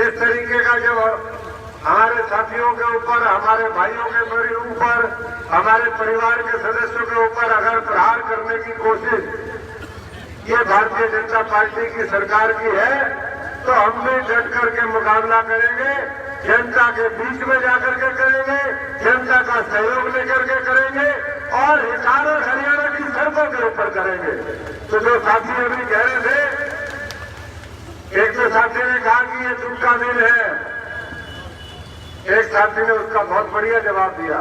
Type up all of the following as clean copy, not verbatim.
इस तरीके का जब हमारे साथियों के ऊपर, हमारे भाइयों के मेरे ऊपर, हमारे परिवार के सदस्यों के ऊपर अगर प्रहार करने की कोशिश ये भारतीय जनता पार्टी की सरकार की है, तो हम भी डट करके मुकाबला करेंगे, जनता के बीच में जाकर के करेंगे, जनता का सहयोग लेकर के करेंगे और हिसार और हरियाणा की सड़कों के ऊपर करेंगे। तो जो साथी अभी कह रहे थे, एक तो साथी ने कहा कि ये दुख का दिन है, एक साथी ने उसका बहुत बढ़िया जवाब दिया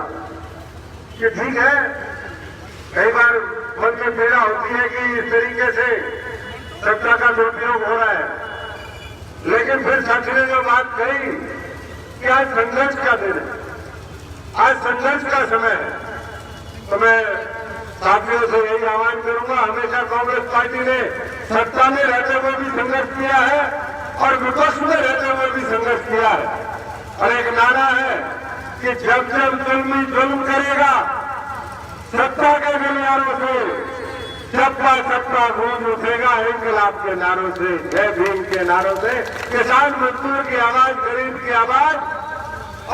कि ठीक है, कई बार मन में पीड़ा होती है कि इस तरीके से सत्ता का दुरुपयोग हो रहा है, लेकिन फिर साथी ने जो बात कही कि आज संघर्ष का दिन है, आज संघर्ष का समय है, तो मैं साथियों से यही आह्वान करूंगा, हमेशा कांग्रेस पार्टी ने सत्ता में रहते हुए भी संघर्ष किया है और विपक्ष में रहते हुए भी संघर्ष किया है। और एक नारा है कि जब जब जुल्मी जुल्म करेगा सत्ता के गलियारों से चप्पा चप्पा गूंज उठेगा इंकलाब के नारों से, जय भीम के नारों से। किसान मजदूर की आवाज, गरीब की आवाज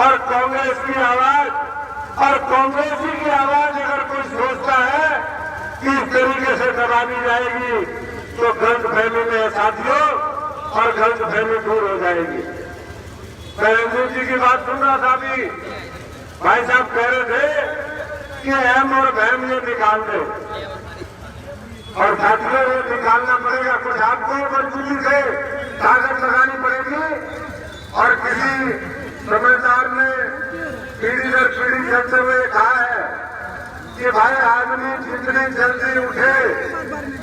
और कांग्रेस की आवाज और कांग्रेसी की आवाज अगर कोई सोचता है कि इस तरीके से दबा दी जाएगी तो गलतफहमी में साथियों और गलतफहमी दूर हो जाएगी। मैं रंजीत जी की बात सुन रहा था अभी, भाई साहब कह रहे थे कि अहम और बहम ये निकाल दे, और साथियों ये निकालना पड़ेगा, कुछ आपको मजबूती से ताकत लगानी पड़ेगी। और किसी समझदार ने पीढ़ी दर पीढ़ी चलते हुए कहा है कि भाई आदमी जितनी जल्दी उठे,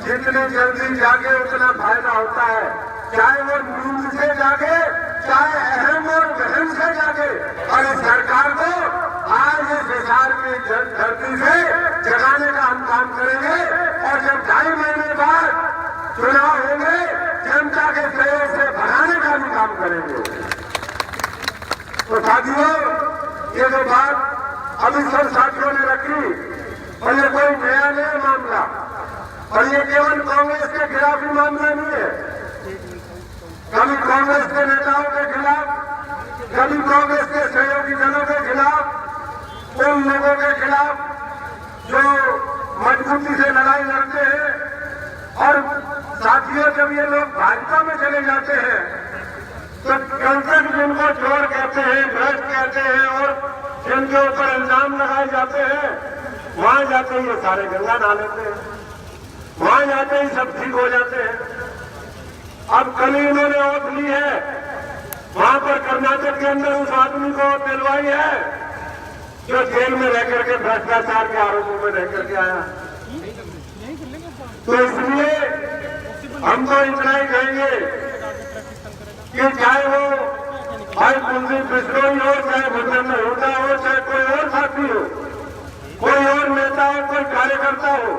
जितनी जल्दी जागे उतना फायदा होता है, चाहे वो नींद से जागे, चाहे अहम और बहम से जागे। और इस सरकार को आज इस हिसार की धरती से जगाने का हम काम करेंगे और जब 2.5 महीने बाद चुनाव होंगे जनता के सहयोग से भगाने का भी काम करेंगे। तो साथियों, ये जो बात अभी सब साथियों ने रखी, और ये कोई नया नहीं मामला, और ये केवल कांग्रेस के खिलाफ ही मामला नहीं है। कभी कांग्रेस के नेताओं के खिलाफ, कभी कांग्रेस के सहयोगी दलों के खिलाफ, उन लोगों के खिलाफ जो मजबूती से लड़ाई लड़ते हैं। और साथियों, जब ये लोग भाजपा में चले जाते हैं तो कल तक जिनको चोर कहते हैं, भ्रष्ट कहते हैं और जिनके ऊपर इल्जाम लगाए जाते हैं, वहां जाते ही ये सारे गंगा नहा लेते हैं, वहां जाते ही सब ठीक हो जाते हैं। अब कल ही इन्होंने ओथ ली है, वहां पर कर्नाटक के अंदर उस आदमी को दिलवाई है जो जेल में रह करके भ्रष्टाचार के आरोपों में रह करके आया। तो इसलिए हम तो इतना ही कहेंगे कि चाहे वो भाई कुलदीप बिश्नोई हो, चाहे भूपेंद्र हुड्डा हो, चाहे कोई और साथी हो, कोई और नेता हो, कोई कार्यकर्ता हो,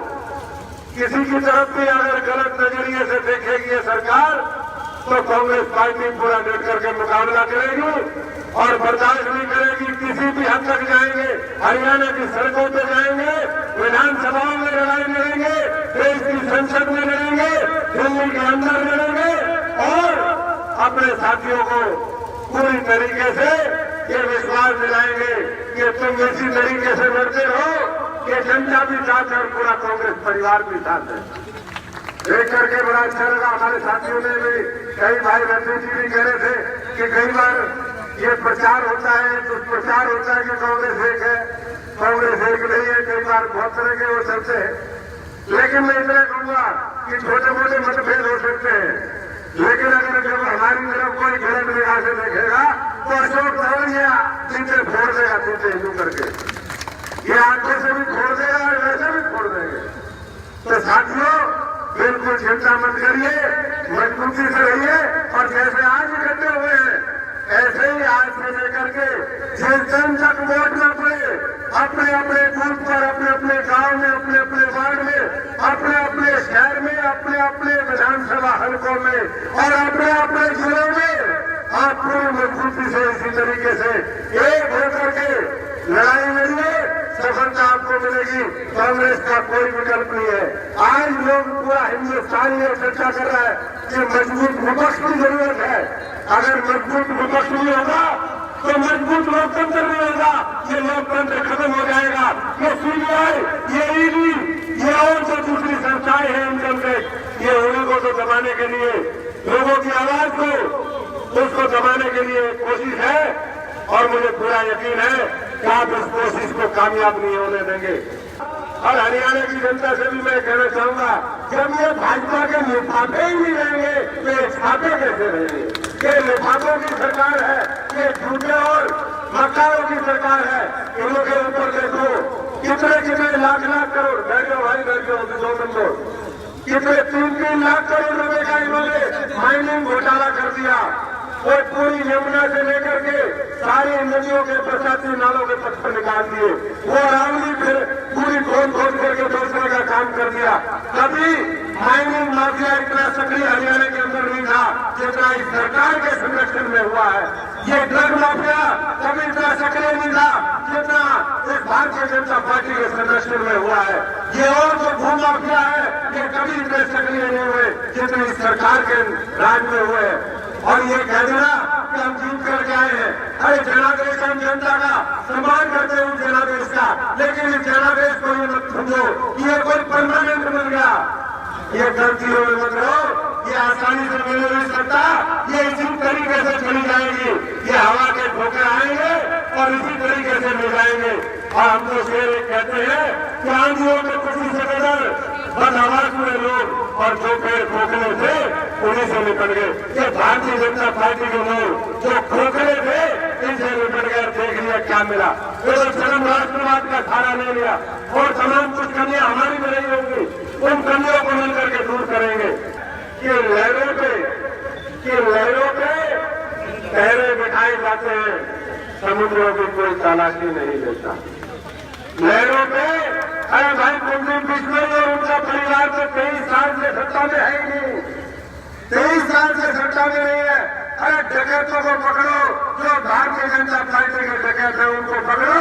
किसी की तरफ भी अगर गलत नजरिए से देखेगी ये सरकार तो कांग्रेस पार्टी पूरा डट करके मुकाबला करेगी और बर्दाश्त नहीं करेगी। किसी भी हद तक जाएंगे, हरियाणा की सड़कों पे जाएंगे, विधानसभाओं में लड़ाई लड़ेंगे, देश की संसद में लड़ेंगे, दिल्ली के अंदर लड़ेंगे और अपने साथियों को पूरी तरीके से ये विश्वास दिलाएंगे कि तुम इसी तरीके से लड़ते रहो कि जनता भी साथ है और पूरा कांग्रेस परिवार भी साथ है। देख करके बड़ा अच्छा लगा। हमारे साथियों ने भी, कई भाई रंजीत जी भी कह रहे थे कि कई बार ये प्रचार होता है, दुष्प्रचार होता है कि कांग्रेस एक है, कांग्रेस एक नहीं है, कई बार बहुत तरह के वो चलते हैं। लेकिन मैं इतना कहूंगा कि छोटे मोटे मतभेद हो सकते हैं, लेकिन अगर जब हमारी तरफ कोई गलत निगाह से देखेगा तो अशोक तंवर चीजें फोड़ देगा, चीजें हिंदू करके ये आंखों से भी फोड़ देगा और वैसे भी फोड़ देंगे। तो साथियों, बिल्कुल चिंता मत करिए, मजबूती से रहिए और जैसे आज इकट्ठे हुए हैं ऐसे ही आज से लेकर के जिस दिन तक वोट न पड़े, अपने अपने बूथ पर, अपने अपने गांव में, अपने अपने वार्ड में, अपने अपने शहर में, अपने अपने विधानसभा हलकों में और अपने अपने जिलों में आप पूरी मजबूती से इसी तरीके से एक होकर के लड़ाई लड़िए, सफलता आपको मिलेगी। कांग्रेस का कोई विकल्प नहीं है। आज लोग पूरा हिंदुस्तान ये चर्चा कर रहा है कि मजबूत विपक्ष की जरूरत है। अगर मजबूत विपक्ष नहीं होगा तो मजबूत लोकतंत्र नहीं होगा। ये लोकतंत्र खत्म हो जाएगा। ये सीबीआई, ये ईडी, ये और जो दूसरी संस्थाएं हैं इनकम टैक्स, ये उन्हीं को तो दबाने के लिए, लोगों की आवाज को उसको दबाने के लिए कोशिश है। और मुझे पूरा यकीन है कि आप इस कोशिश को कामयाब नहीं होने देंगे। और हरियाणा की जनता से भी मैं कहना चाहूंगा, जब ये भाजपा के लिफाफे ही नहीं रहेंगे तो ये छापे कैसे रहेंगे? ये लिफाफों की सरकार है, ये झूठे और मक्काओं की सरकार है। इनों के ऊपर देखो कितने कितने लाख लाख करोड़, बैठ जाओ भाई, बैठ जाओ, 2 नंबर, कितने 3-3 लाख करोड़ रुपए का इन्होंने माइनिंग घोटाला कर दिया। और पूरी यमुना से लेकर के सारी नदियों के बरसाती नालों के पत्थर निकाल दिए। वो रावली फिर पूरी खोद करके बेचने का काम कर दिया। कभी माइनिंग माफिया इतना सक्रिय हरियाणा के अंदर नहीं था जितना इस सरकार के संरक्षण में हुआ है। ये ड्रग माफिया कभी इतना सक्रिय नहीं था जितना इस भारतीय जनता पार्टी के संरक्षण में हुआ है। ये और जो भू माफिया है ये कभी इतने सक्रिय नहीं हुए जितने इस सरकार के राज में हुए हैं। और ये कह देना कि हम जीत करके आए हैं, अरे जनादेश हम जनता का सम्मान करते हैं, जनादेश का, लेकिन इस जनादेश को ये मत समझो कि ये कोई परमानेंट बन गया। ये गलतियों में मत रहो, ये आसानी से मिल नहीं सकता। ये इसी तरीके से चली जाएगी, ये हवा के ठोकर आएंगे और इसी तरीके से मिल जाएंगे। और हम तो शेर एक कहते हैं कि आंधियों में खुशी से बदल बदहवास हुए लोग और जो पेड़ खोखले थे उन्हीं से निपट गए। ये भारतीय जनता पार्टी के लोग जो खोखले थे इनसे निपट गए। देख लिया क्या मिला, तो जन्म राष्ट्रवाद का सहारा ले लिया और तमाम कुछ कमियां हमारी में रही होंगी, उन कमियों को मिलकर के दूर करेंगे। कि लहरों पे पहरे बिठाए जाते हैं, समुद्रों की कोई तलाशी नहीं लेता। लहरों पे, अरे भाई कुलदीप बिश्नोई और उनका परिवार तो 23 साल से सत्ता में है ही नहीं, 23 साल से सत्ता में नहीं है। अरे डकैतों को पकड़ो, जो भारतीय जनता पार्टी के डकैत है उनको पकड़ो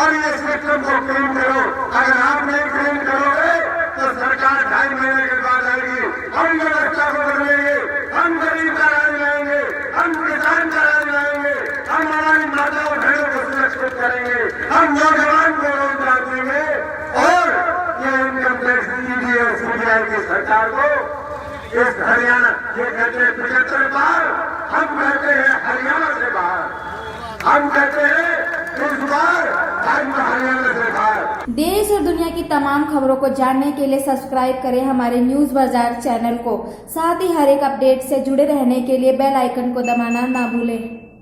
और ये सिस्टम को क्लीन करो। अगर आप नहीं क्लीन करोगे तो सरकार 2.5 महीने के बाद आएगी। हम व्यवस्था को बदलेंगे, हम गरीब का राज लाएंगे, हम किसान का राज लाएंगे, हम हमारी माताओं बहनों को सुरक्षित करेंगे, हम नौजवान को रोजगार देंगे। और ये इनकम टैक्स ईडी और सीबीआई की सरकार को इस हरियाणा, ये कहते हैं 75 बार, हम कहते हैं हरियाणा से बाहर, हम कहते हैं इस बार हरियाणा से बाहर। देश और दुनिया की तमाम खबरों को जानने के लिए सब्सक्राइब करें हमारे न्यूज बाजार चैनल को। साथ ही हर एक अपडेट से जुड़े रहने के लिए बेल आइकन को दबाना ना भूलें।